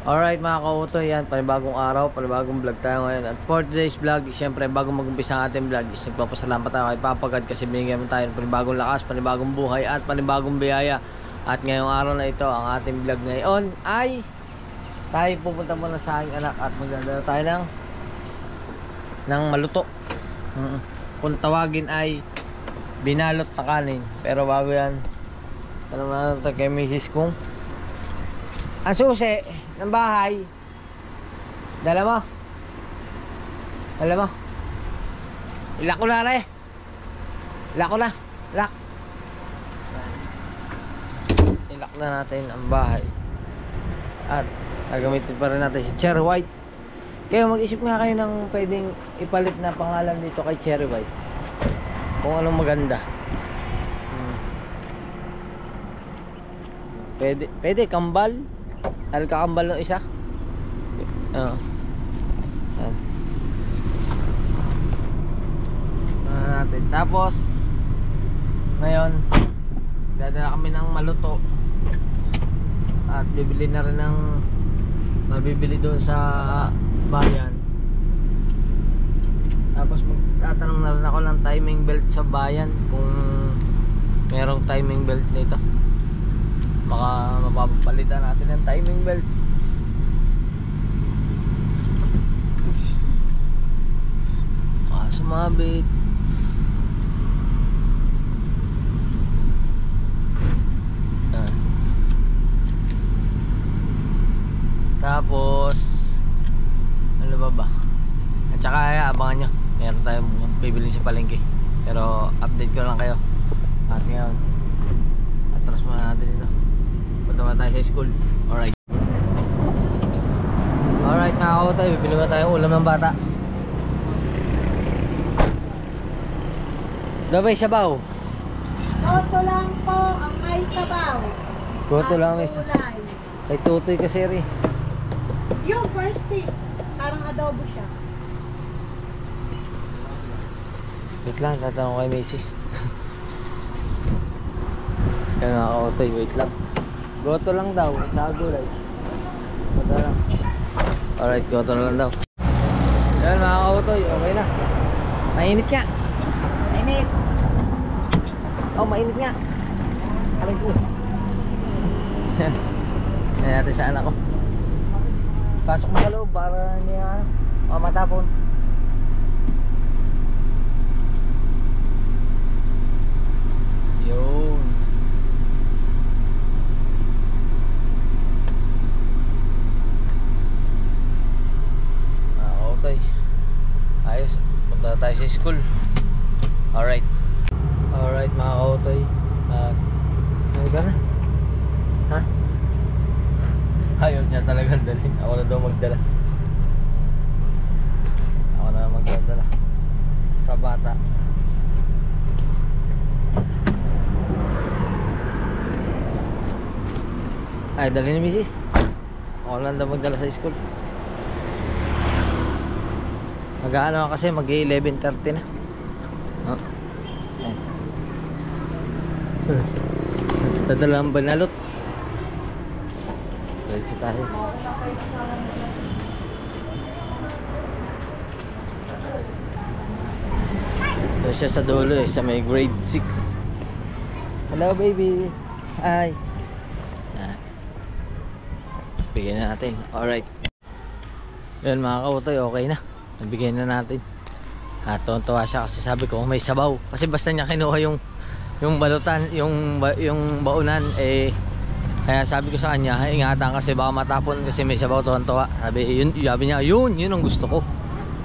Alright mga kautoy, yan, panibagong araw, panibagong vlog tayo ngayon. At for today's vlog, syempre bago mag-umpisa ang ating vlog, is nagpapasalamat tayo kay Papa God kasi binigyan mo tayo ng panibagong lakas, panibagong buhay at panibagong biyaya. At ngayong araw na ito, ang ating vlog ngayon ay tayo pupunta muna sa aking anak at magdadala tayo ng maluto. Kung tawagin ay binalot na kanin. Pero bago yan, tanong na natin kay Mrs. kung ang susi ng bahay dala mo, ilak ko na rin, ilak na natin ang bahay at gagamitin pa rin natin si Cherry White. Kaya mag-isip nga kayo ng pwedeng ipalit na pangalan dito kay Cherry White kung anong maganda. Pwede kambal, kakambal ng isa. Natin. Tapos ngayon dadala kami ng maluto at bibili na rin ng mabibili doon sa bayan. Tapos magtatanong na rin ako ng timing belt sa bayan kung merong timing belt nito. Baka mapapalitan natin ng timing belt. Sumabit. Tapos ano ba? At saka abangan nyo, meron tayong bibili sa palengke. Pero update ko lang kayo. At ngayon atras muna natin ito. Punta muna tayo sa school. Alright mga kautoy, bibili muna tayo ulam ng bata. Dabay sabaw. Goto lang po ang may sabaw. Goto lang may sabaw. Ay tutoy kasi rin. Yung first stick, parang adobo siya. Wait lang, tatanong kay Mrs. Yan mga kautoy, wait lang. Goto lang daw, sa gulay. Goto lang. Alright, goto na lang daw. Yan mga kautoy, okay na. Mainit nga. Mainit. Oh, mainit nga. Alam ko. Yan natin sa anak ko. Pasok mo sa loob para niya matapon. Yun. Okay. Ayos. Punta tayo sa school. Alright mga kautoy. Ano ka na? Ha? Ayaw niya talagang dalhin. Ako na daw magdala. Ako na magdala sa bata. Ay, dalhin ni Mrs. Ako lang daw magdala sa school. Mag-ano kasi mag-11:30 na. Dadala ang banalot. Diretso tayo. Doon siya sa dulo sa may grade 6. Hello baby. Hi. Bigyan na natin. Alright. Yun mga kautoy, okay na. Nabigyan na natin. At tuwa siya kasi sabi ko may sabaw. Kasi basta niya kinuha yung balutan, yung baunan kaya sabi ko sa kanya, ingatan kasi baka matapon kasi may sabaw. Tuwa. Sabi niya, yun ang gusto ko.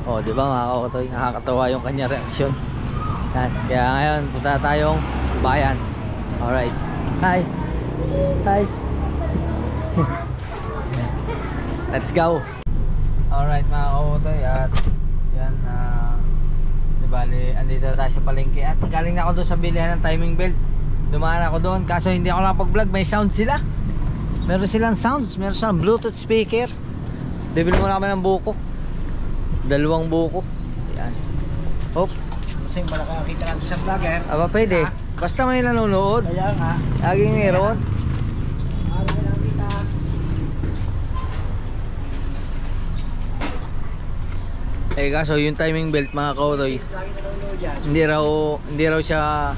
Oh, di ba mga kautoy? Nakakatawa yung kanya reaksyon. Yan. Kaya ngayon, punta tayong bayan. Alright. Hi. Let's go. Alright mga kautoy, at yan bali, andito na tayo sa palengke at galing na ako doon sa bilihan ng timing belt. Dumaan ako doon kaso hindi ako nakapag-vlog. May sound sila. Meron silang sounds, meron silang bluetooth speaker. Bibili muna kami ng buko. 2 buko. Yan. Hop. Kasi wala kang nakita natin sa vlogger. Aba pwede. Basta may nanonood. Kaya nga. Laging meron. Eh kaso yung timing belt mga kautoy, Lagi nanonood dyan. hindi raw siya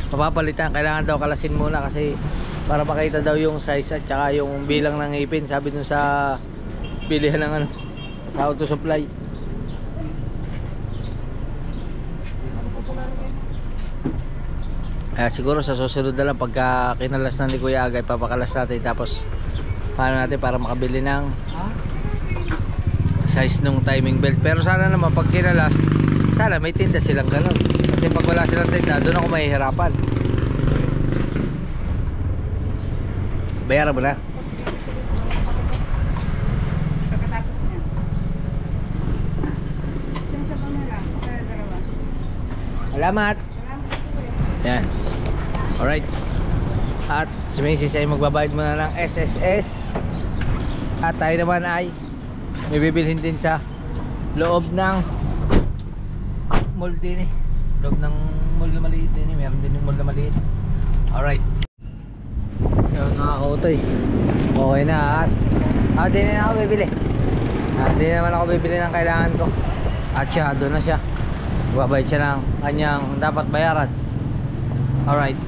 mapapalitan. Kailangan daw kalasin muna kasi para makita daw yung size at saka yung bilang ng ngipin, sabi dun sa bilihan ng ano, sa auto supply. Siguro sa susunod na lang pagka kinalas na ni Kuya Agay, papakalas natin tapos paano natin para makabili ng size nung timing belt. Pero sana naman pag kinalas, sana may tinda silang ganun, kasi pag wala silang tinda doon ako mahihirapan. Bayaran mo na. Pagkatapos niya. Sinasabaw na lang. Kaya dalawa. Salamat. Yan. Alright. At si Macy's ay magbabayad muna ng SSS. At tayo naman ay may bibilhin din sa loob ng mall din eh. Loob ng mall na maliit din eh. Meron din yung mall na maliit. Alright. Yun mga kautoy. Okay na at di na ako bibili. At di naman ako bibili ng kailangan ko. At siya, doon na siya. Magbabayad siya ng kanyang dapat bayaran. Alright.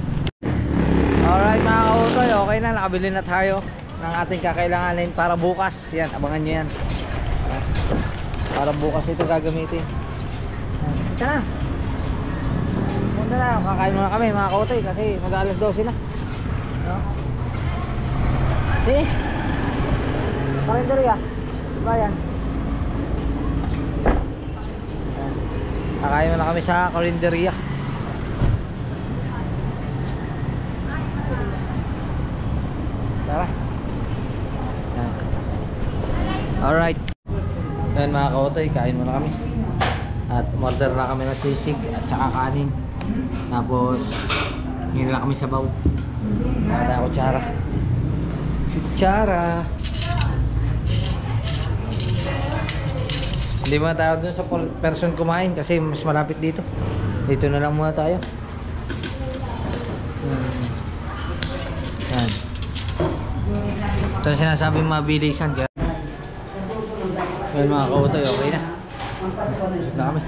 Alright mga kautoy, okay na, nakabili na tayo ng ating kakailanganin para bukas. Yan, abangan nyo yan. Para bukas ito gagamitin. Ito na. Punta na, kakain muna kami mga kautoy kasi mag-alas 12 na. No? Sige. Kalendarya. Diba yan? Kakain muna kami sa kalendarya. Tara. Alright. Yan mga kautoy, kain muna kami. At order na kami ng sisig at saka kanin. Tapos hingi na kami sabaw. Ada kutsara. Kutsara. Hindi muna tayo dun sa person kumain kasi mas malapit dito. Dito na lang muna tayo. Yan. Ito yung sinasabi mabilisan kaya. Yan mga kautoy, okay na. Na kami.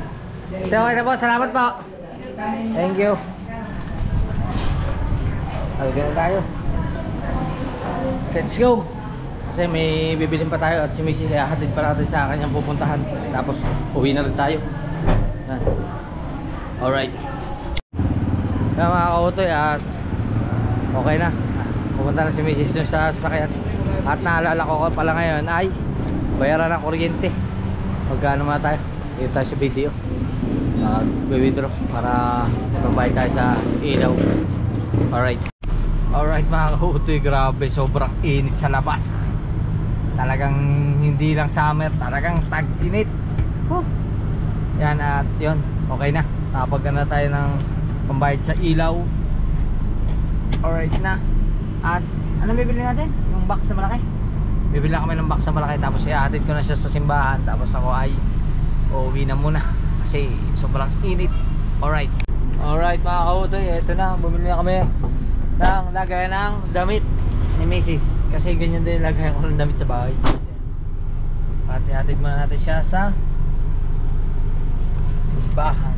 Ito, okay na po, salamat po. Thank you. Okay na tayo. Let's go. Kasi may bibilin pa tayo at si Mrs. ay hatid pa natin sa kanyang pupuntahan. Tapos uwi na rin tayo. Yan. Alright. Yan mga kautoy at okay na. Pupunta na si Mrs. dun sa sasakyan. At naalala ko pala ngayon ay bayaran ng kuryente. Magkano muna tayo? Dito tayo sa video. Mag-withdraw para magbayad tayo sa ilaw. Alright. Alright mga kautoy, grabe, sobrang init sa labas. Talagang hindi lang summer, talagang tag-init. Yan at yun, okay na. Nakapagana tayo ng pambayad sa ilaw. Alright na. At ano bibili natin? Yung box na malaki. Bibili lang kami ng box na malaki. Tapos ihatid ko na siya sa simbahan. Tapos ako ay uuwi na muna kasi sobrang init. Alright. Alright mga kautoy, eto na, bumili na kami ng lagayan ng damit ni Mrs. Kasi ganyan din lagayan ko ng damit sa bahay. At ihatid muna natin siya sa simbahan.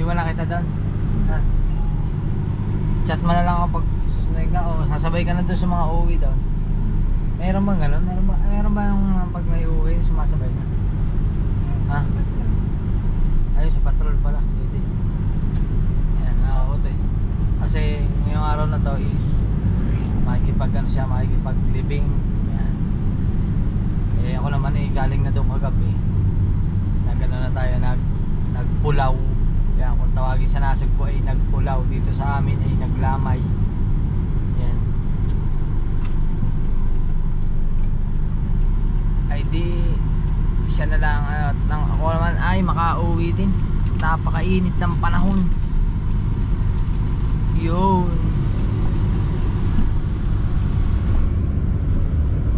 Iwan na kita doon. Chat mo na lang ako pag susunod ka o sasabay ka na doon sa mga uuwi doon. Meron bang gano'n? Meron ba yung pag may uuwi sumasabay na? Ha? Ayun, sa patrol pala. Pwede. Ayan, nakakautoy. Kasi ngayong araw na to is makikipag-living. Ayan. Eh ako naman eh, galing na doon kagabi. Nagano na tayo, nagpulaw. Kaya kung tawagin sa Nasugbo ay nagpulaw. Dito sa amin ay naglamay. Ayan. Ay di siya na lang at ako naman ay makauwi din. Napakainit ng panahon. Yun.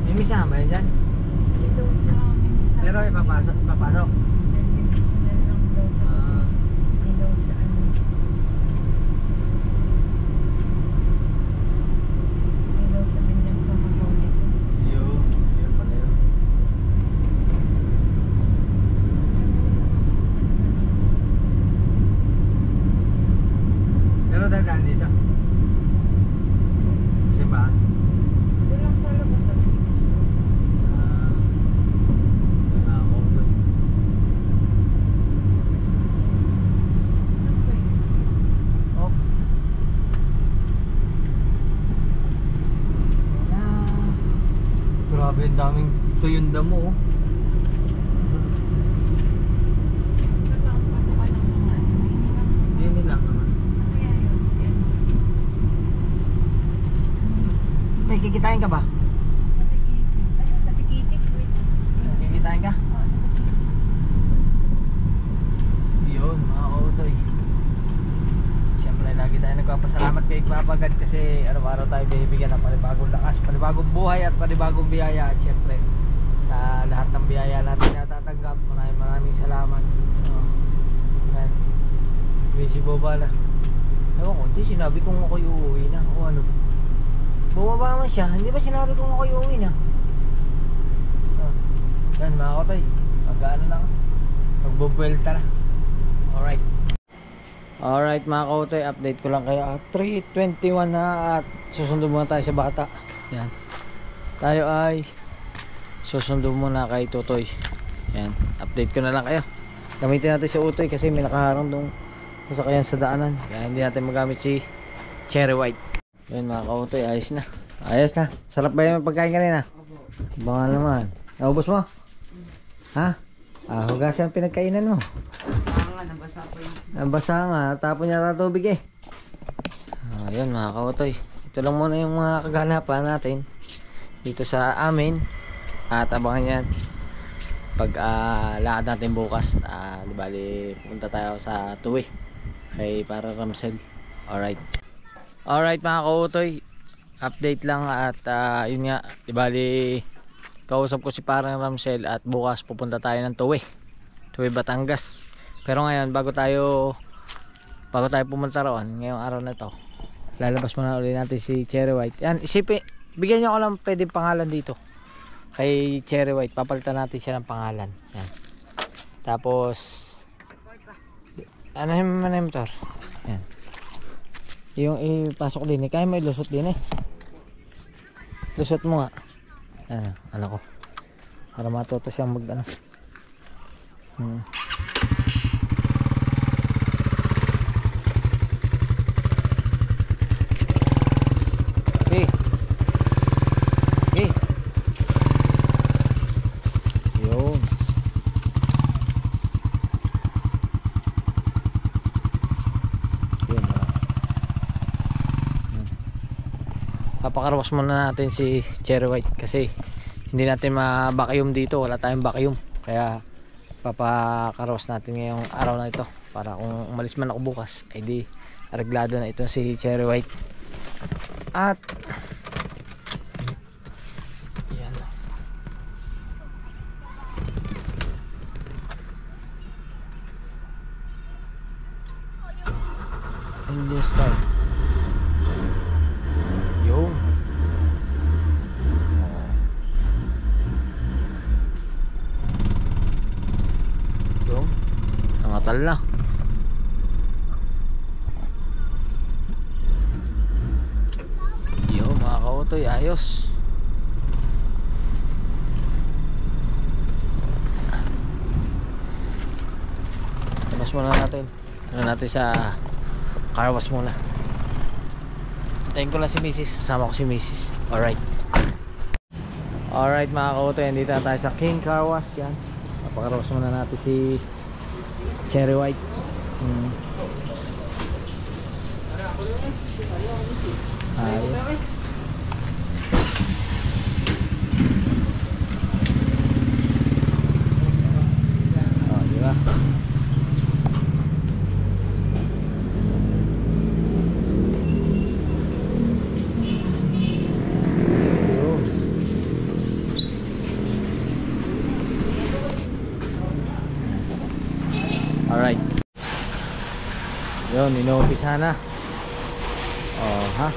May misahan ba yun dyan? Pero ipapasok. siya. Kasi ba? Doon lang sa labas na Ako doon. Oh. Grabe, ang daming tuyong damo oh. Hindi nila naman. May kikitain ka ba? Sa tikitik. Kikitain ka? Yun, mga kautoy. Siyempre lagi tayo nagpapasalamat kay Papagad kasi araw-araw tayo bibigyan ng panibagong lakas, panibagong buhay at panibagong biyaya. At siyempre sa lahat ng biyaya natin natatanggap, maraming salamat. Yan. Busy Bobala. Ewan ko, hindi sinabi kong ako'y uuwi na o ano. Bumaba man siya, hindi ba sinabi kong ako'y uuwi na? Yan mga kautoy, mag-ano lang, magbubuelta na. Alright mga kautoy, update ko lang kayo. 3:21 na at susundo muna tayo sa bata. Yan. Tayo ay susundo muna kay Tutoy. Yan, update ko na lang kayo. Gamitin natin si Utoy kasi may nakaharang dong sasakyan sa daanan. Kaya hindi natin magamit si Cherry White. Yan mga kautoy, ayos na. Ayos na. Sarap ba yung pagkain kanina? Baka naman. Naubos mo? Ha? Hugasan ang pinagkainan mo. Nabasa ko yung... Nabasa nga, tapon niya na tubig eh. Ayun mga kautoy, ito lang muna yung mga kaganapan natin dito sa amin. At abangan yan pag lakad natin bukas. Di bali pupunta tayo sa Tuwi kay para Ramsel. Alright mga kautoy, update lang at yun nga, di bali kausap ko si parang Ramsel at bukas pupunta tayo ng Tuwi Batangas. Pero ngayon bago tayo pumunta roon ngayong araw na to, lalabas muna ulit natin si Cherry White. Yan, isipin, bigyan niyo ako lang pwedeng pangalan dito kay Cherry White, papalitan natin siya ng pangalan. Yan. Tapos ano yung motor? Yan. Yung ipasok din eh, kaya may lusot din eh. Lusot mo nga. Yan, ano ko, para matuto siyang mag ano. Okay. Okay. Yun. Yun. Papakarwas muna natin si Cherry White kasi hindi natin ma-vacuum dito, wala tayong vacuum. Kaya papakarwas natin ngayong araw na ito para kung umalis man ako bukas ay di areglado na ito si Cherry White. At yan, engine start. Yun. Yun, nangatal na. Mga kautoy, ayos. Labas muna natin. Ano natin sa car wash muna. Tayin ko lang si Mrs. Sasama ko si Mrs. Alright mga kautoy, andito na tayo sa King Car Wash. Yan, papakarwas muna natin si Cherry White. Ayos. Diba? Alright. Yun, inuumpisa na. Oh, ha?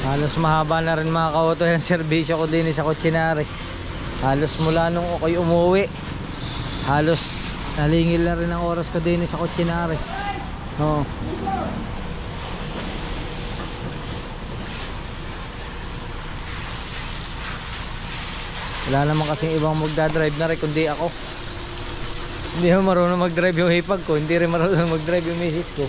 Halos mahaba na rin mga ka-auto yung serbisyo ko din sa Kutsinare. Halos mula nung ako'y umuwi, halos nalingil na rin ang oras ko din sa Kutsinare. Oo. Wala naman kasing ibang magdadrive na rin kundi ako. Hindi mo marunong mag-drive yung hipag ko, hindi rin marunong mag-drive yung misis ko.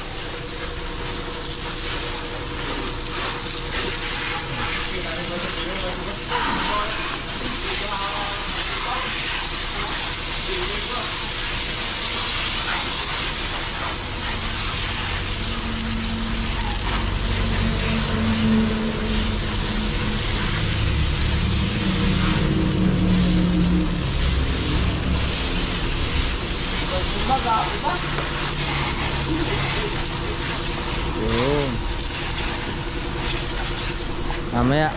Yun. Mamaya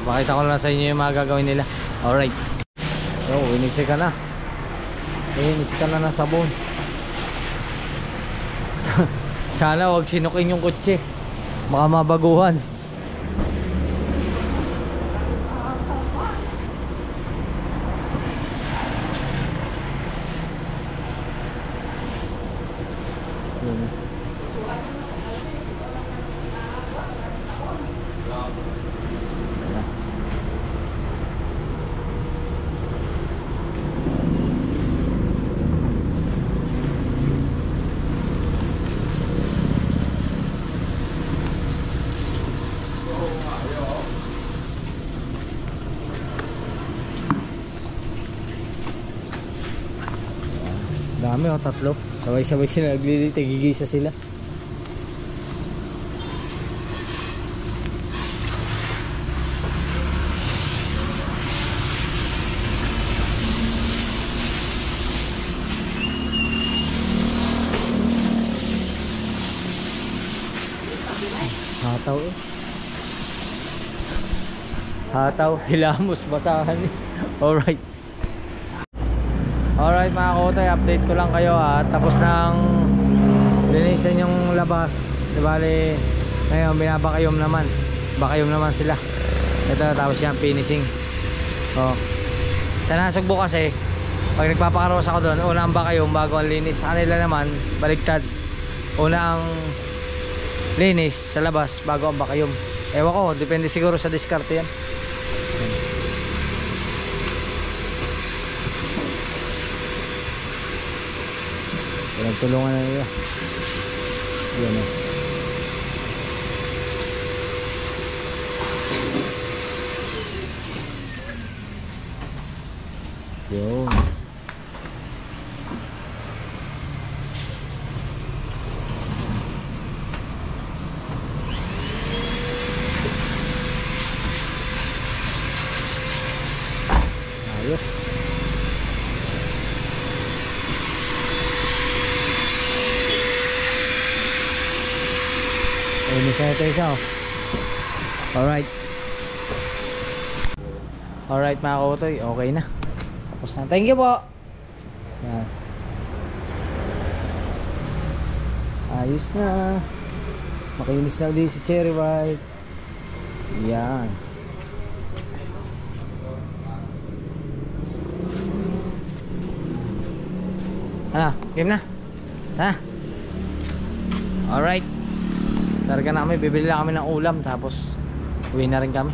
pakita ko lang sa inyo yung mga gagawin nila. Alright. So, inisi ka na. Inisi ka na ng sabon. Sana wag sinukin yung kotse. Baka mabaguhan. Yun. Dami oh, tatlo. Sabay-sabay sila naglilita, gigisa sila. Hataw eh. Hataw, hilamos, basahan eh. Alright. Alright mga kotoy, update ko lang kayo ha. Tapos nang linisan yung labas. Bali, ngayon binabakayom naman. Bakayom naman sila. Ito, tapos yan, finishing. Oh. Sa Nasugbo kasi, pag nagpapakaros ako doon, una ang bakayom bago ang linis. Sa kanila naman, baligtad. Una ang linis sa labas bago ang bakayom. Ewan ko, depende siguro sa diskarte yan. Nagtulungan na nila. Yan o. Yun. Ayos. Inis na ito isa oh. Alright. Alright mga kotoy, okay na. Tapos na. Thank you po. Yan. Ayos na. Makinis na ulit si Cherry White. Yan. Ano? Game na? Ha? Alright. Targa na kami, bibili lang kami ng ulam tapos uwi na rin kami.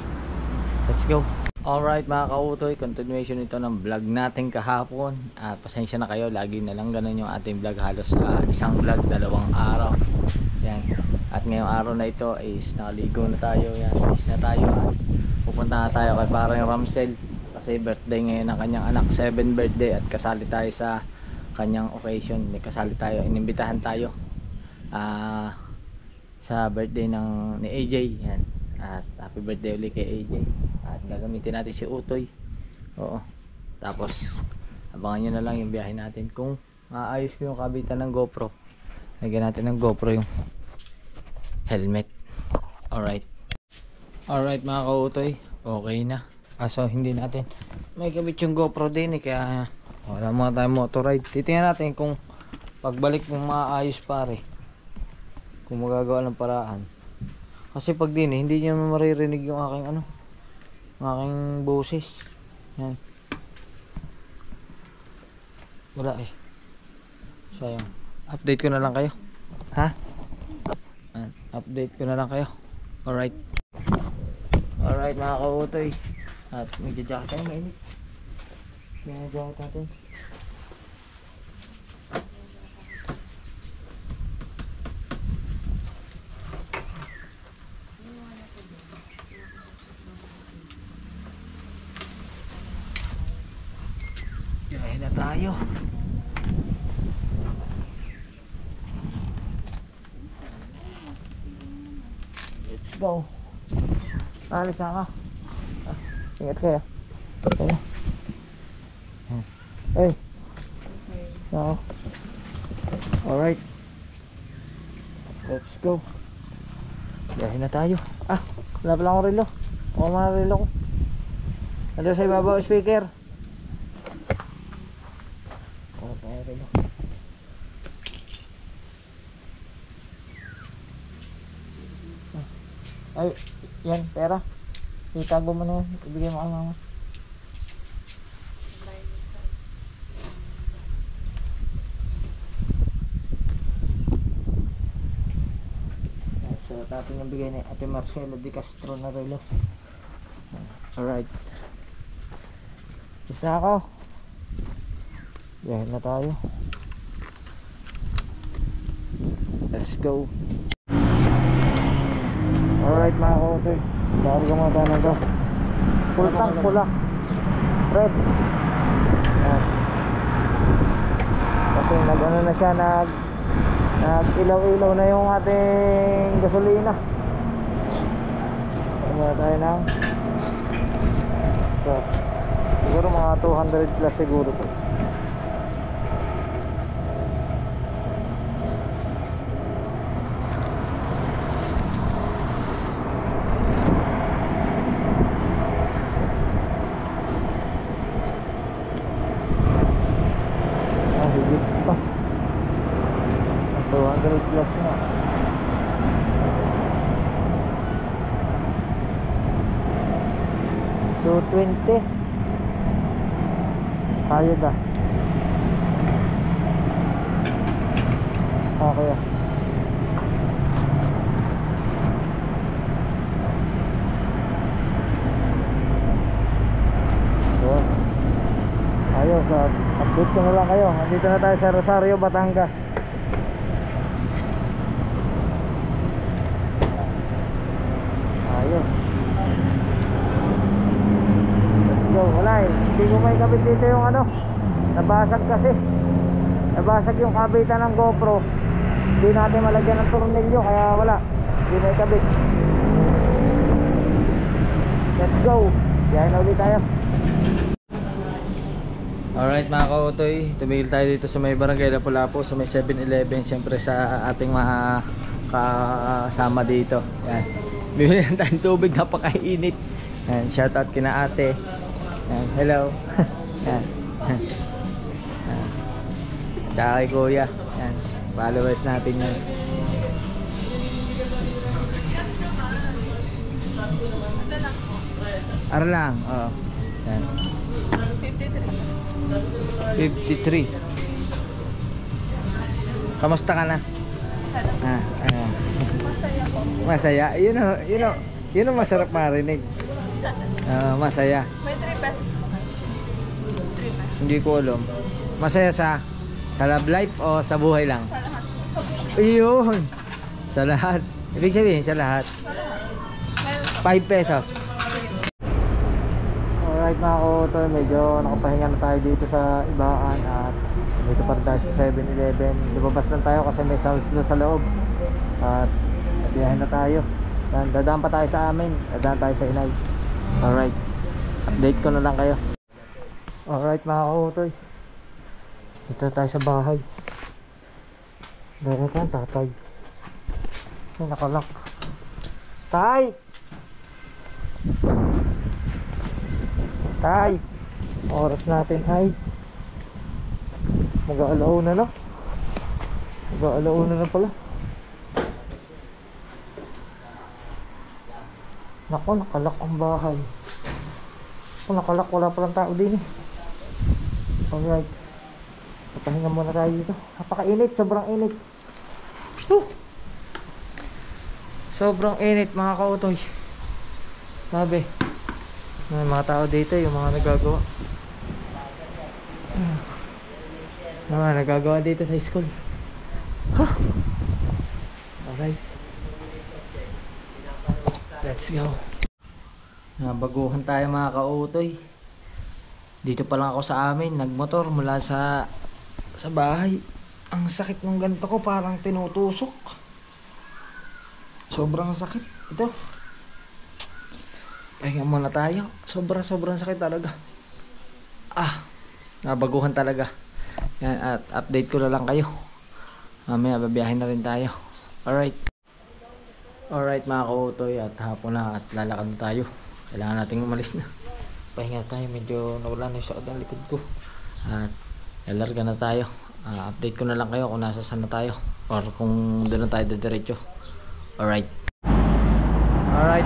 Let's go. Alright mga kautoy, continuation ito ng vlog natin kahapon. At pasensya na kayo, lagi na lang ganun yung ating vlog. Halos isang vlog, 2 araw. Yan. At ngayong araw na ito is nakaligo na tayo. Yan, is na tayo. At pupunta na tayo kay parang Ramsel. Kasi birthday ngayon ng kanyang anak, 7th birthday. At kasali tayo sa kanyang occasion. Kasali tayo, inimbitahan tayo. Sa birthday ni AJ. Yan. At happy birthday ulit kay AJ. At gagamitin natin si Utoy. Oo. Tapos abangan nyo na lang yung biyahe natin. Kung maayos ko yung kabitan ng GoPro, lagyan natin ng GoPro yung helmet. Alright. Alright mga kautoy, okay na. Kaso hindi natin may kabit yung GoPro din eh, kaya wala muna tayong motorride. Titingnan natin kung pagbalik ng maayos pare, kung magagawa ng paraan. Kasi pag din hindi niya maririnig yung aking ano, yung aking boses. Yan. Wala eh. Sayang. Update ko na lang kayo. Ha? Yan. Update ko na lang kayo. Alright. Alright mga kautoy. At magja-jacket tayo, mainit. Magja-jacket natin. Biyahe na tayo. Let's go. Alis na ka. Ingat kayo. Ayan. Hey. So. Alright. Let's go. Biyahe na tayo. Ah, wala pala akong relo. O mga relo ko. Nandun sa ibabaw speaker. O, mga relo. Ay, yan, pera. Itago mo na yan. Ibigay mo kay mama. So, natin yung bigay ni Ate Marcela Di Castro na relo. Alright. Is na ako. Yan na tayo. Let's go. Alright mga kautoy. Dahil gumata na ito. Full tank pula. Red. Yan. Kasi nag-ano na siya, nag-ilaw-ilaw na yung ating gasolina. Kaya tayo ng so, siguro mga 200 plus siguro to. Higit pa 200 plus na. So 20 kaya ba? Okay ah. So ayos, update ko na lang kayo. Nandito na tayo sa Rosario, Batangas. Ayos. Let's go. Wala eh, hindi ko may kabit dito yung ano, nabasag kasi. Nabasag yung kabitan ng GoPro. Hindi natin malagyan ng tornilyo, kaya wala, hindi may kabit. Let's go. Biyahe na ulit tayo. Alright mga kautoy, tumigil tayo dito sa may barangay Lapu-Lapu, sa may 7-Eleven, siyempre sa ating mga kasama dito. Yan. Bibili na tayong tubig, napakainit. Yan, shoutout kina ate. Yan, hello. Yan. Yan. Tsaka kay kuya. Yan, followers natin yan. Ara lang, oo. Yan. 53. Kamusta ka na? Masaya. Yun ang masarap marinig. Masaya. May 3 pesos mo ka. 3 pesos. Hindi ko alam. Masaya sa love life o sa buhay lang? Sa lahat. Sa buhay. Ayun. Sa lahat. Ibig sabihin sa lahat. Sa lahat. 5 pesos. Alright mga kautoy, medyo nakapahinga na tayo dito sa Ibaan at dito pa rin tayo sa 7-Eleven. Lumabas lang tayo kasi may sounds doon sa loob at biyahin na tayo. Dadaan pa tayo sa amin, dadaan tayo sa Inay. Alright, update ko na lang kayo. Alright mga kautoy, dito tayo sa bahay. Meron kang tatay. Ay, nakalak. Tay! Tay! Oras natin ay mag-aalauna na. Mag-aalauna na pala. Nako, nakalak ang bahay. Kung nakalak, wala palang tao din eh. Alright. Papahinga muna tayo dito. Napakainit, sobrang init. Whew! Sobrang init mga kautoy. Sabi, may mga tao dito, yung mga nagagawa. Mga nagagawa dito sa school. Huh! Alright. Let's go. Nabaguhan tayo mga kautoy. Dito pa lang ako sa amin, nagmotor mula sa bahay. Ang sakit ng ganito ko, parang tinutusok. Sobrang sakit ito. Pahinga muna tayo. Sobrang sakit talaga. Nabaguhan talaga. Yan, at update ko na lang kayo. Mamaya babiyahin na rin tayo. Alright mga kautoy, at hapon na at lalakad na tayo. Kailangan nating umalis na. Pahinga tayo, medyo nawala na yung sakit ang likod ko. At lalarga na tayo. Update ko na lang kayo kung nasa saan na tayo or kung doon na tayo diretso. Alright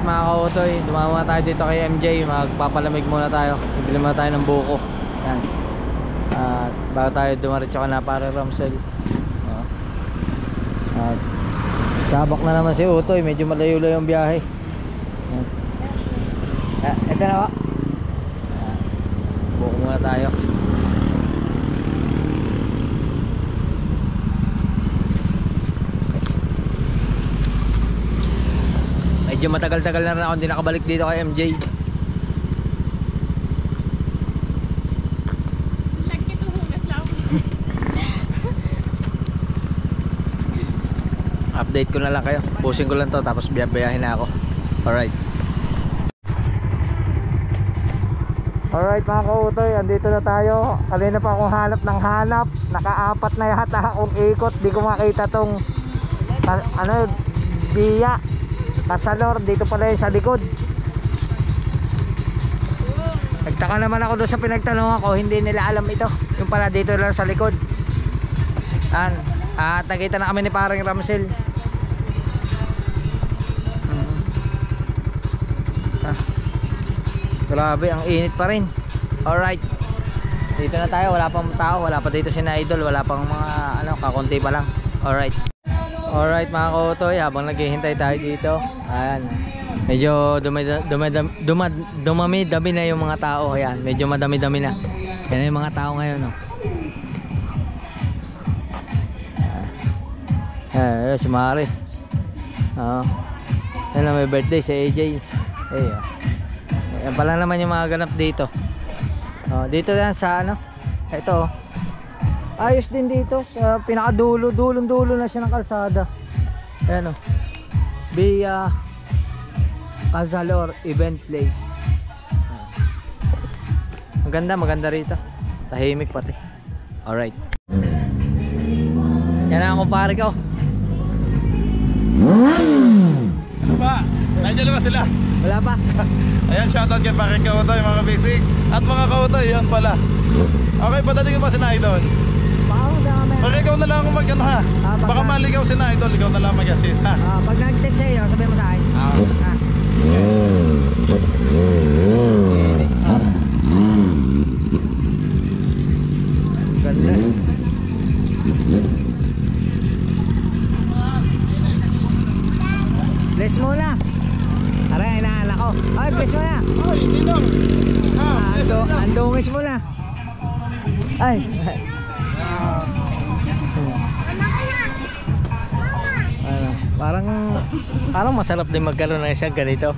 mga kautoy, dumama tayo dito kay MJ. Magpapalamig muna tayo. Bibili muna tayo ng buko. Yan. At bago tayo dumaretso ka na para Ramsel. At sabak na naman si Utoy, medyo malayo-layo yung biyahe. Ito na ba? Buko muna tayo. Medyo matagal-tagal na rin ako hindi nakabalik dito kay MJ. Update ko na lang kayo. Pusing ko lang to tapos biyahin na ako. Alright mga kautoy, andito na tayo. Kanina pa akong hanap ng hanap. Nakaapat na yata akong ikot. Di ko makita tong Biya Casalor. Dito pala yun sa likod. Nagtaka naman ako doon sa pinagtanong ako. Hindi nila alam ito. Yung pala dito lang sa likod. At nakita na kami ni parang Ramsel. Grabe, ang init pa rin. Alright, dito na tayo, wala pang tao. Wala pa dito si na Idol, wala pang mga kakunti pa lang. Alright mga kautoy, habang naghihintay tayo dito, ayan, medyo dumami-dami na yung mga tao. Ayan, medyo madami-dami na. Yan yung mga tao ngayon, no? Si Mari. Yan na, may birthday si AJ. Yan pala naman yung mga ganap dito. Dito yan sa ito. Ayos din dito sa pinakadulo, dulo na siya ng kalsada. Ayan o. Biya Casalor Event Place. Maganda rito. Tahimik pati. Alright. Yan ang kumpare ko. Ano ba? Nandiyan na ba sila? Wala pa. Ayan, shoutout kay Paring Kautoy, mga basic. At mga Kautoy, yan pala. Okay, patating ka ba si na Idol? Baka ikaw na lang ako mag-ano ha. Baka maligaw si na Idol, ikaw na lang mag-assist ha. Pag nag-text sa'yo, sabihin mo sa akin. Ganda. Bless muna. Aray, inaanak ko. Ay, bless muna. Ay, hindi lang. Andungis muna. Ay. Parang masarap din magkaroon ng isang ganito.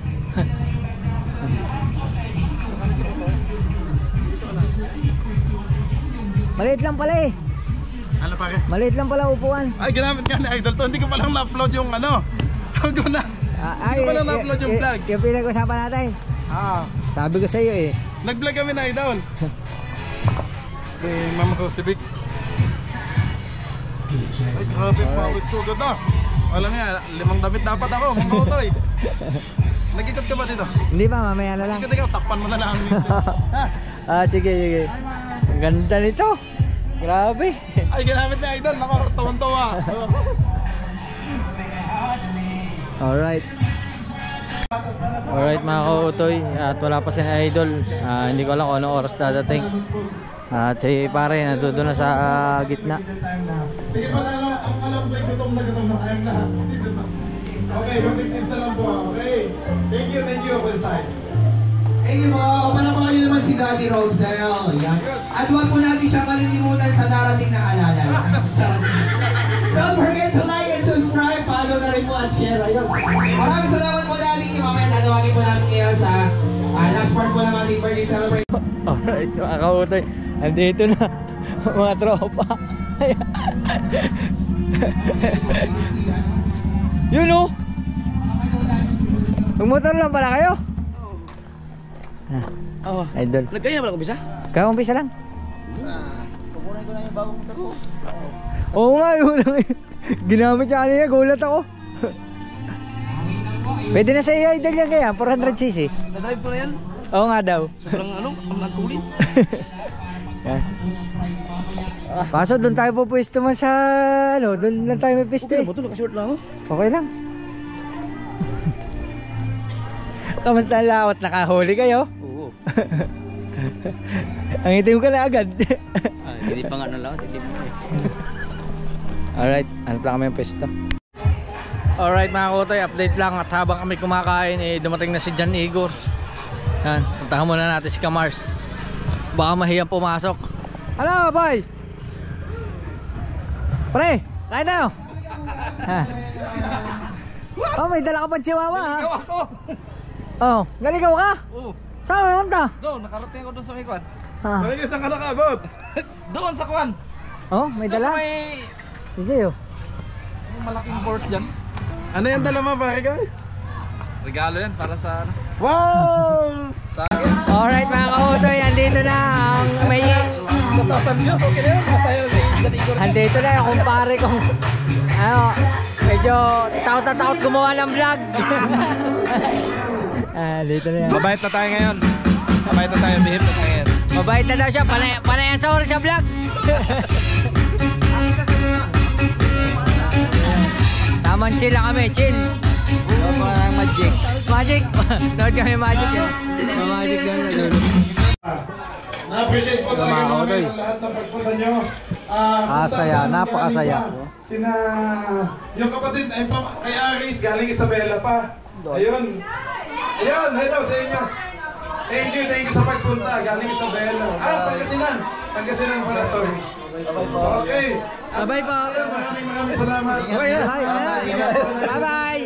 Maliit lang pala eh. Ano pare? Maliit lang pala upuan. Ay, ginamit ka ni Idol to. Hindi ko palang na-upload yung Tawag ko na. Hindi ko palang na-upload yung vlog. Yung pinag-usapan natin. Sabi ko sa iyo eh. Nag-vlog kami na Idol. Si Mama ko, si Vic. Ay, grabe pa ako istugod na. Wala nga, 5 damit dapat ako, mga Kautoy. Nag-ikot ka ba dito? Hindi pa, mamaya na lang. Ikot ikaw, takpan mo na lang. Sige. Ang ganda nito. Grabe. Ay, ginamit na Idol, nakakatawang-tawa. Alright. Alright mga kautoy, at wala pa si Idol. Hindi ko alam kung anong oras dadating. At si pare nandoon na sa gitna. Sige pa lang, ang alam ko gutom na tayong lahat. Okay, mag-test na lang po. Okay. Thank you for the side. Thank you po. Palapakan nyo naman si Daddy Rosel. Yan. At huwag po natin siya kalilimutan sa darating na alalay. Don't forget to like and subscribe. Follow na rin po at share. Ayun. Maraming salamat po, Daddy. Mamaya natawagin po natin kayo sa last part po ng ating birthday celebration. Alright mga kautoy, andito na mga tropa. Yun o. Magmotor lang pala kayo? Oo. Idol. Nagkaya ba lang umpisa? Kaka-umpisa lang. Kukunin ko na yung bagong motor ko. Oo nga, yun lang. Ginamit siya kanina, gulat ako. Pwede na sa iyo, Idol yan kaya, 400cc. Na-drive ko na yan. Oo nga daw. Sobrang ang nagkulit. Yan. Kaso doon tayo pupwesto man sa doon lang tayo may pwesto eh. Buto, nakashort lang ako. Okay lang. Kamusta ang lawat? Nakahuli kayo? Oo. Ang itim ka na agad. Hindi pa nga nalaw, itim pa eh. Alright, ano lang kami yung pwesto. Alright mga kutoy, update lang. At habang kami kumakain dumating na si John Igor. Yan, puntahan muna natin si Kamars. Baka mahiyang pumasok. Hello, boy! Pre, kain tayo! Oh, may dala ka pang chihuahua ha? Naligaw ako! Oh, naligaw ka? Oo. Saan mo punta? Doon, nakarating ako doon sa may kwan. Okay, saan ka nakabot? Doon sa kwan. Oh, may Doon sa dala? may Sige oh. malaking port dyan. Ano yung dala mo, pare ko? Regalo yan para sa ano. Wow! Alright mga kautoy, andito na ang may... Andito na yung kumpare kong... medyo takot na takot gumawa ng vlog. Dito na yan. Mabait na tayo ngayon. Mabait na tayo, behave na tayo ngayon. Mabait na daw siya, palayan sa oras sa vlog. Tamang chill lang kami, chill. Magic. Magic. Nood kami magic. Magic doon. Na-appreciate po talaga namin ang lahat ng pagpunta nyo. Saya, napakasaya. Sina, yung kapatid, kay Aris, galing Isabela pa. Ayun. Ayun, hello sa inyo. Thank you sa pagpunta. Galing Isabela. Pangasinan pala, sorry. Okay. Bye-bye po. Maraming salamat. Bye-bye.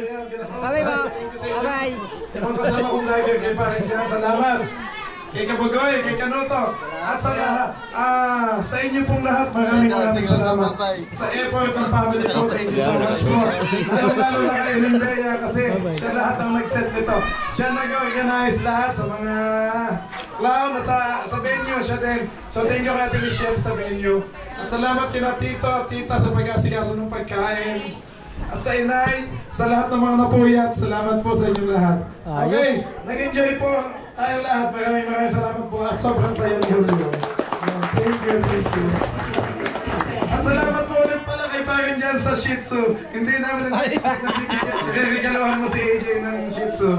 Bye-bye po. Bye-bye. Ibang kasama kong vlogger kay Paring Jan. Salamat. Kay Kabugoy, kay Kanuto. At sa lahat, sa inyo pong lahat, maraming salamat. Sa effort ng family ko, thank you so much po. Lalo na kay Lindea kasi siya lahat ang nag-set nito. Siya nag-organize lahat sa mga clown at sa venue siya din. So thank you kay Ate Michelle sa venue. At salamat kina Tito at Tita sa pag-asikaso ng pagkain. At sa inay, sa lahat ng mga napuyat, salamat po sa inyong lahat. Okay, nag-enjoy po tayong lahat. Maraming salamat po at sobrang saya ni Julio. Thank you. At salamat po ulit pala kay Paring Jan sa Shih Tzu. Hindi namin na-expect na regaluhan mo si AJ ng Shih Tzu.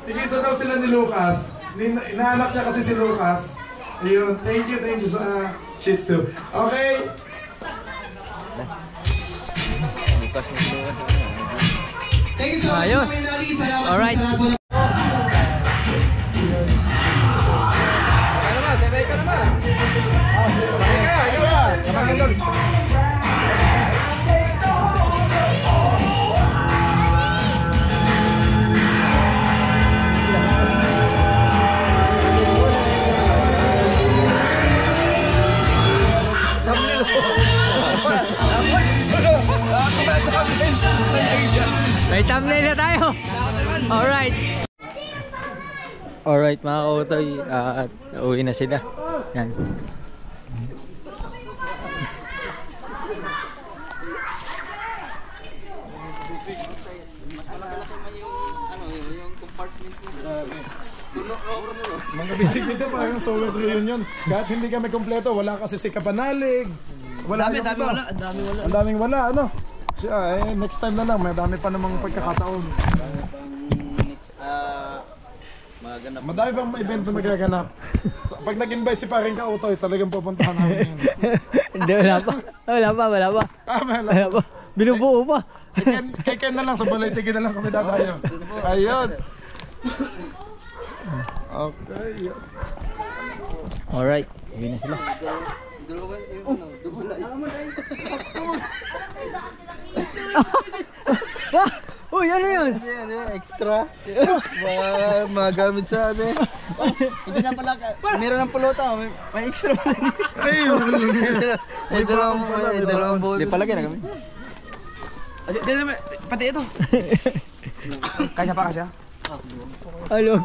Tigisa daw sila ni Lucas. Inaanak niya kasi si Lucas. Ayun, thank you sa Shih Tzu. Okay? Thank you so much, Ayos. Mami Daddy. Salamat Alright. po sa lahat po. May thumbnail na tayo. Alright. Alright mga kautoy, at uwi na sila. Yan. Mga bisig dito parang solo reunion. Kahit hindi kami kompleto, wala kasi si Kapanalig. Ang daming wala, ano? Siya, next time na lang, may dami pa namang pagkakataon. Madami bang may event na magaganap? So, pag nag-invite si paring Kautoy, talagang pupuntahan namin yun. Hindi, wala pa. Wala pa. Wala pa. Binubuo pa. Kay Ken na lang, sa balay tigil na lang kami dadayo. Ayun. Okay. Alright, uwi na sila. Uy, ano yun? Extra. Magamit sa ano eh. Hindi na pala, meron ng pulutan, may extra pa rin. May dalawang bowl. Hindi pala kaya kami. Pati ito. Kaya pa siya? Alok.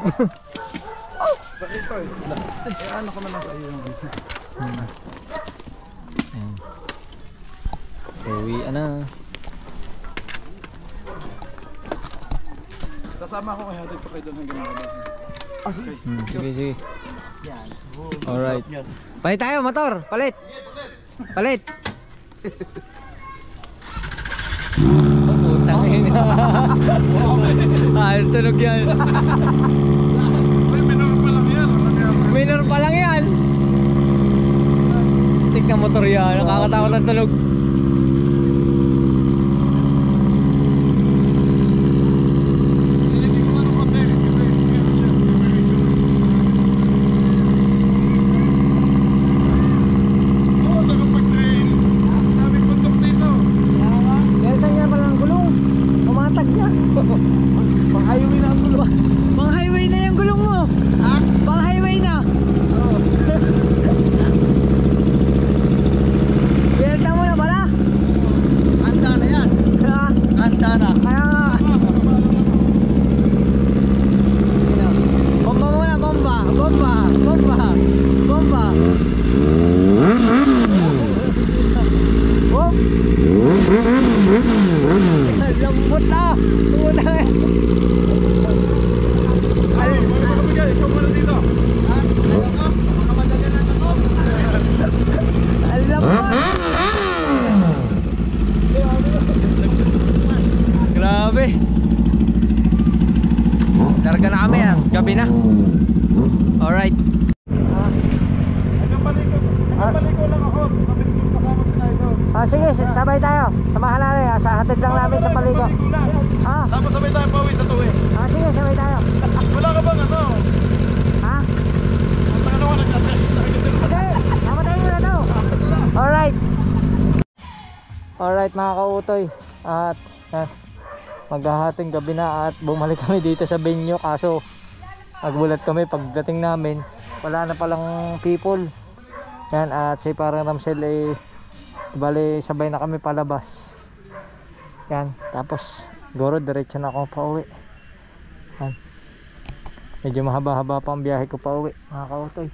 Ano ko na lang sa iyo. Uwi na. Kasama ko kaya dito kayo doon hanggang malas. Sige. Alright. Palit tayo, motor. Palit. Putang ina. Tunog yan. Minor pa lang yan. Tik na motor yan. Nakakatakot ang tunog. Lambot na! Grabe! Narga na kami yan, gabi na. Alright. Nagpaliko lang ako. Namiss ko kasama si Idol. Sige, sabay tayo. Samahan natin. Sa hatid lang namin sa paliko. Tapos sabay tayo pauwi sa tuwi. Sige, sabay tayo. Wala ka bang ano? Ang tangan ako nagkate. Okay, napatayin mo na to. Alright mga kautoy. At maghahating gabi na at bumalik kami dito sa venue. Kaso nagbulat kami pagdating namin. Wala na palang people. Yan, at si parang Ramsel bali sabay na kami palabas. Yan, tapos guro diretso na ako pa uwi. Yan. Medyo mahaba-haba pa ang biyahe ko pa uwi mga kautoy.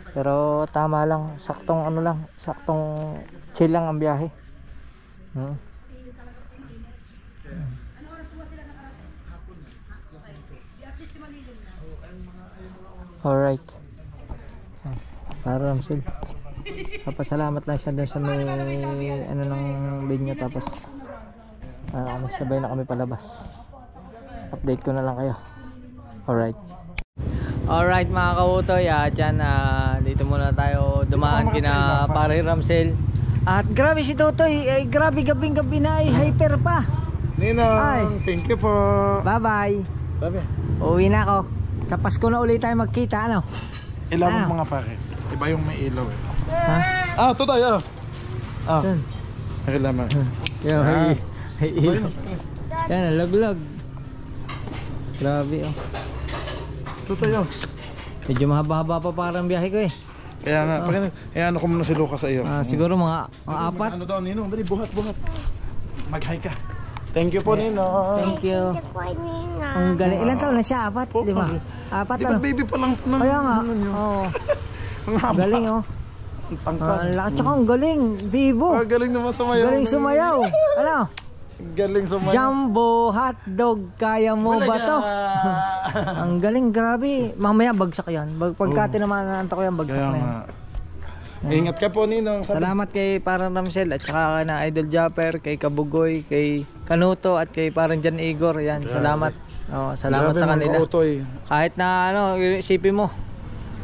Pero tama lang, saktong ano lang, saktong chill lang ang biyahe. Alright. Para Ramsel. Papasalamat lang siya dun sa may ano ng venue, tapos sabay na kami palabas. Update ko na lang kayo. Alright mga kautoy, dyan dito muna tayo dumaan kina pare Ramsel. At grabe si Totoy, grabe gabing-gabi na hyper pa. Ninong, thank you po. Bye bye. Sabi. Uwi na ako. Sa Pasko na ulit tayo magkita, ano? Ilaw mo mga pare. Iba yung may ilaw eh. Ito tayo. Nakilaman. Hey, yan, laglag. Grabe Ito tayo. Medyo mahaba-haba pa parang biyahe ko eh. Kaya nga, ano ko muna si Lucas sa iyo. Siguro mga 4. Ano daw, Ninong? Dali, buhat. Mag-hi ka. Thank you po, Ninong. Thank you. Ang galing. Ilan taon na siya? 4? 5? 4 Di ba baby pa lang? Kaya nga. Ang galing Ang tangkad. Ang laki, tsaka ang galing. Vivo. Galing naman sumayaw. Galing sumayaw. Ano? Galing sumayaw. Jumbo hotdog, kaya mo ba to? Ang galing, grabe. Mamaya bagsak yan. Pagka tinamaan ko yan, bagsak na yan. Ingat ka po, Ninong. Salamat kay Parang Ramsel at saka kay na Idol Japper, kay Kabugoy, kay Kanuto at kay Parang Jan Igor. Yan, salamat. Oh, salamat Grabe, sa kanila. mga kautoy. Kahit na ano, isipin mo,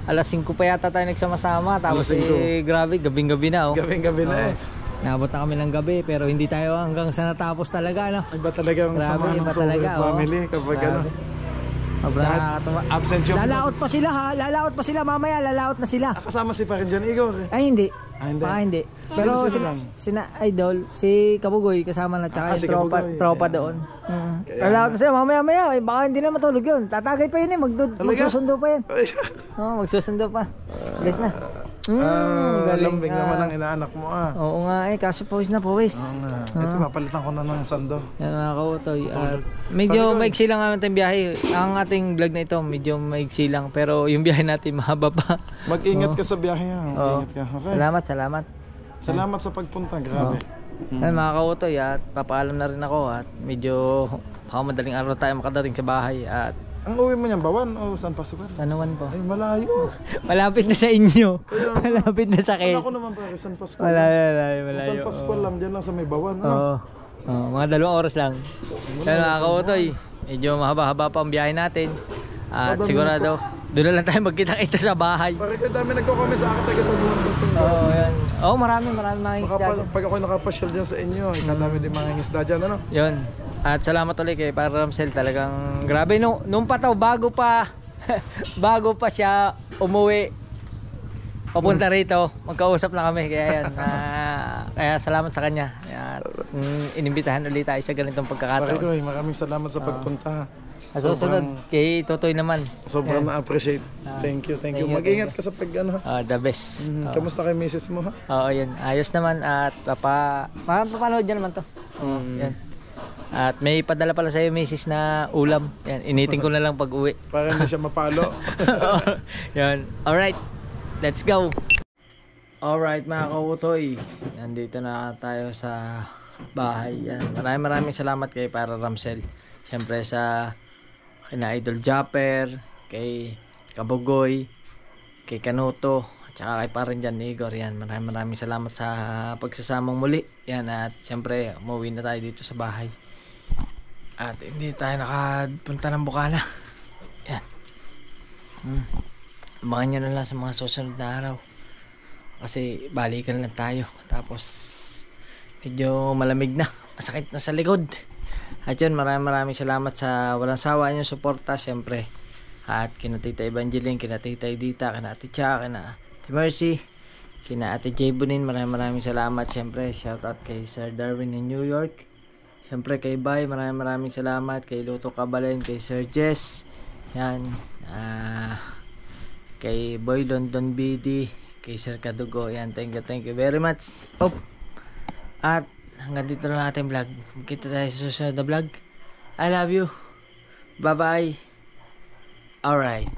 alas 5 pa yata tayo nagsama-sama. Tapos Alas 5. grabe, gabing-gabi na. Oh. Gabing-gabi na eh. Nabot na kami ng gabi pero hindi tayo hanggang sa natapos talaga. No? Iba talagang Grabe, samahan ng iba Sobrang talaga, family kapag ano. Sobrang nakakatawa. Absent yung... Lalaot pa sila ha, lalaot pa sila mamaya, lalaot na sila. Kasama si Parin Jan Igor eh. Ay hindi. Hindi. Baka hindi. Pero Sino lang? sina Idol, si Kabugoy kasama na tsaka si yung Kabugoy. tropa Kaya- doon. Lalaot na sila mamaya, eh, baka hindi na matulog yun. Tatagay pa yun eh, magsusundo pa yun. Magsusundo pa. Bilis na. Galing. Lambing naman ang inaanak mo ah. Oo nga eh, kaso pawis na pawis. Oo nga. Ito, papalitan ko na ng sando. Yan mga kautoy. Medyo maigsi lang ang ating biyahe. Ang ating vlog na ito, medyo maigsi lang. Pero yung biyahe natin mahaba pa. Mag-ingat ka sa biyahe ha. Oo. Mag-ingat ka. Okay. Salamat. Salamat sa pagpunta. Grabe. Yan mga kautoy at papaalam na rin ako at medyo baka madaling araw tayo makadating sa bahay at Ang uwi mo niyan, Bawan o San Pascual? sa naman po. Ay, malayo. Malapit na sa inyo. Malapit na sa Wala kayo. ko naman pare, San Pascual. Malayo. San Pascual lang, dyan lang sa may Bawan. Oo. Mga 2 oras lang. Yan mga kautoy. Medyo mahaba-haba pa ang biyahe natin. At sigurado, doon na lang tayo magkita-kita sa bahay. Pare, kaya dami nagko-comment sa akin taga sa Duwan. Oo, yan. Oo, marami mga isda dyan. Pag ako nakapasyal dyan sa inyo, kadami din mga isda dyan, ano? Yun. At salamat ulit kay Parang Ramsel. Talagang grabe nung pataw bago pa siya umuwi papunta rito. Magkausap na kami kaya yan. Kaya salamat sa kanya. At inimbitahan ulit tayo sa ganitong Pare pagkakataon. ko, maraming salamat sa pagpunta. At susunod kay Totoy naman. Sobrang na-appreciate. Thank you. Mag-ingat ka sa pag ano. The best. Kamusta kay misis mo ha? Oo, yun. Ayos naman at papanood niya naman to. Yan. At may padala pala sa'yo, misis, na ulam. Yan, initin ko na lang pag uwi. Para hindi siya mapalo. Yan. Alright, let's go. Alright mga kautoy, nandito na tayo sa bahay. Yan. Maraming salamat kay Parang Ramsel. Siyempre sa kina Idol Japper, kay Kabugoy, kay Kanuto, at saka kay Parang Jan Igor. Yan. Maraming salamat sa pagsasamang muli. Yan. At siyempre umuwi na tayo dito sa bahay. At hindi tayo nakapunta ng Bukana. Yan. Abangan nyo na lang sa mga susunod na araw. Kasi balikan lang tayo. Tapos medyo malamig na. Masakit na sa likod. At yun, maraming salamat sa walang sawa nyo suporta. Siyempre. At kina Tita Evangeline, kina Tita Edita, kina Ate Cha, kina Ate Mercy, kina Ate J. Bonin. Maraming salamat. Siyempre, shoutout kay Sir Darwin in New York. Siyempre kay Bay, maraming salamat. Kay Luto Kabalen, kay Sir Jess. Yan. Kay Boy London BD, kay Sir Kadugo. Yan, thank you very much. At hanggang dito na natin vlog. Magkita tayo sa susunod na vlog. I love you. Bye bye. Alright.